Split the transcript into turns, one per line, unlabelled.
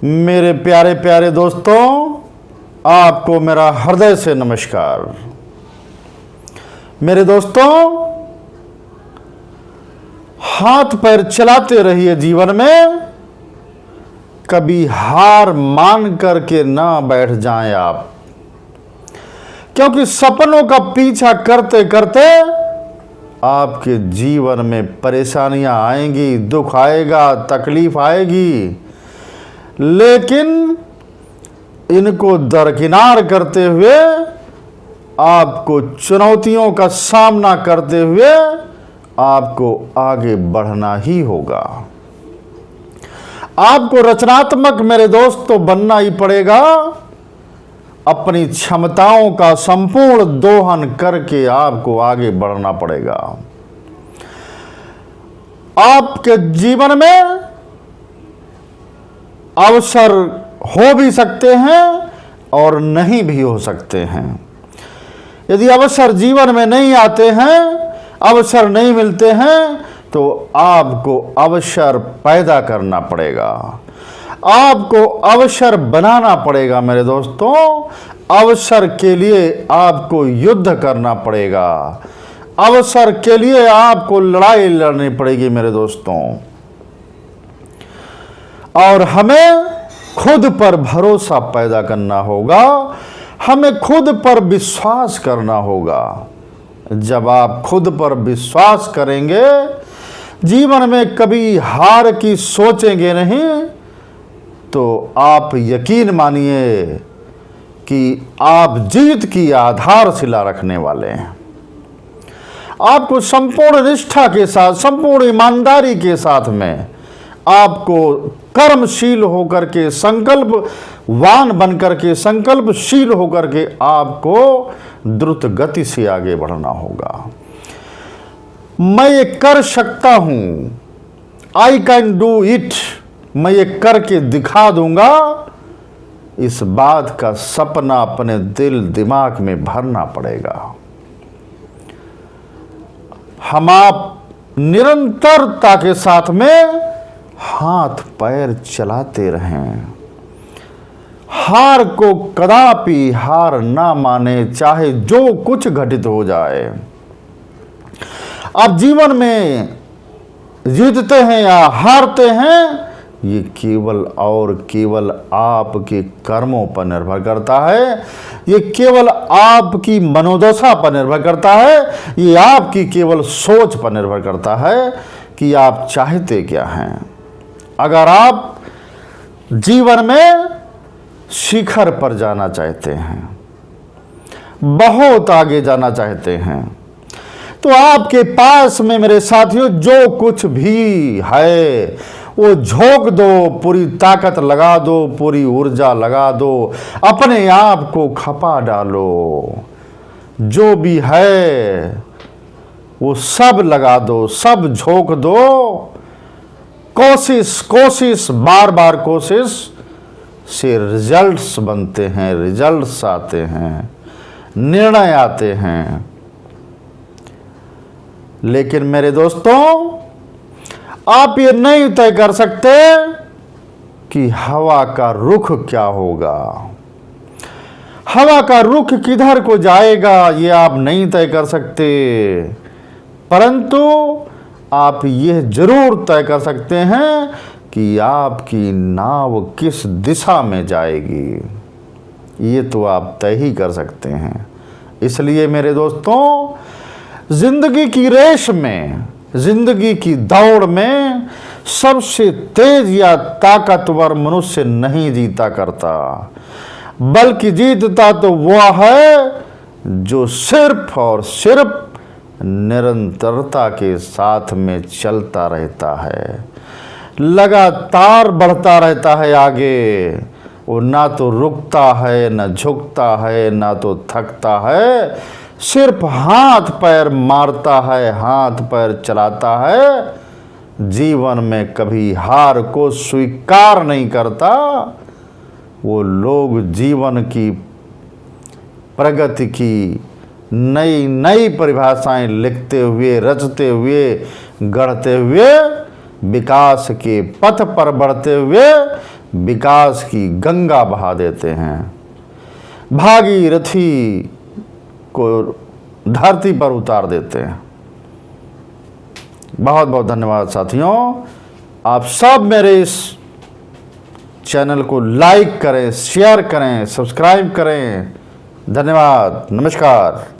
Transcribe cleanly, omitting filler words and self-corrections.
मेरे प्यारे प्यारे दोस्तों, आपको मेरा हृदय से नमस्कार। मेरे दोस्तों, हाथ पैर चलाते रहिए जीवन में, कभी हार मान करके ना बैठ जाएं आप, क्योंकि सपनों का पीछा करते करते आपके जीवन में परेशानियां आएंगी, दुख आएगा, तकलीफ आएगी, लेकिन इनको दरकिनार करते हुए आपको चुनौतियों का सामना करते हुए आपको आगे बढ़ना ही होगा। आपको रचनात्मक मेरे दोस्तों बनना ही पड़ेगा। अपनी क्षमताओं का संपूर्ण दोहन करके आपको आगे बढ़ना पड़ेगा। आपके जीवन में अवसर हो भी सकते हैं और नहीं भी हो सकते हैं। यदि अवसर जीवन में नहीं आते हैं, अवसर नहीं मिलते हैं, तो आपको अवसर पैदा करना पड़ेगा, आपको अवसर बनाना पड़ेगा। मेरे दोस्तों, अवसर के लिए आपको युद्ध करना पड़ेगा, अवसर के लिए आपको लड़ाई लड़नी पड़ेगी मेरे दोस्तों। और हमें खुद पर भरोसा पैदा करना होगा, हमें खुद पर विश्वास करना होगा। जब आप खुद पर विश्वास करेंगे, जीवन में कभी हार की सोचेंगे नहीं, तो आप यकीन मानिए कि आप जीत की आधारशिला रखने वाले हैं। आपको संपूर्ण निष्ठा के साथ, संपूर्ण ईमानदारी के साथ में आपको कर्मशील होकर के, संकल्पवान बनकर के, संकल्पशील होकर के आपको द्रुत गति से आगे बढ़ना होगा। मैं ये कर सकता हूं, आई कैन डू इट, मैं ये करके दिखा दूंगा, इस बात का सपना अपने दिल दिमाग में भरना पड़ेगा। हम आप निरंतरता के साथ में हाथ पैर चलाते रहें, हार को कदापि हार ना माने, चाहे जो कुछ घटित हो जाए। आप जीवन में जीतते हैं या हारते हैं, ये केवल और केवल आपके कर्मों पर निर्भर करता है, ये केवल आपकी मनोदशा पर निर्भर करता है, ये आपकी केवल सोच पर निर्भर करता है कि आप चाहते क्या हैं। अगर आप जीवन में शिखर पर जाना चाहते हैं, बहुत आगे जाना चाहते हैं, तो आपके पास में मेरे साथियों जो कुछ भी है वो झोंक दो, पूरी ताकत लगा दो, पूरी ऊर्जा लगा दो, अपने आप को खपा डालो। जो भी है वो सब लगा दो, सब झोंक दो। कोशिश कोशिश, बार बार कोशिश से रिजल्ट्स बनते हैं, रिजल्ट्स आते हैं, निर्णय आते हैं। लेकिन मेरे दोस्तों, आप ये नहीं तय कर सकते कि हवा का रुख क्या होगा, हवा का रुख किधर को जाएगा, ये आप नहीं तय कर सकते। परंतु आप यह जरूर तय कर सकते हैं कि आपकी नाव किस दिशा में जाएगी, ये तो आप तय ही कर सकते हैं। इसलिए मेरे दोस्तों, जिंदगी की रेस में, जिंदगी की दौड़ में सबसे तेज या ताकतवर मनुष्य नहीं जीता करता, बल्कि जीतता तो वह है जो सिर्फ और सिर्फ निरंतरता के साथ में चलता रहता है, लगातार बढ़ता रहता है आगे। वो ना तो रुकता है, ना झुकता है, ना तो थकता है, सिर्फ हाथ पैर मारता है, हाथ पैर चलाता है। जीवन में कभी हार को स्वीकार नहीं करता। वो लोग जीवन की प्रगति की नई नई परिभाषाएं लिखते हुए, रचते हुए, गढ़ते हुए, विकास के पथ पर बढ़ते हुए विकास की गंगा बहा देते हैं, भागीरथी को धरती पर उतार देते हैं। बहुत बहुत धन्यवाद साथियों। आप सब मेरे इस चैनल को लाइक करें, शेयर करें, सब्सक्राइब करें। धन्यवाद, नमस्कार।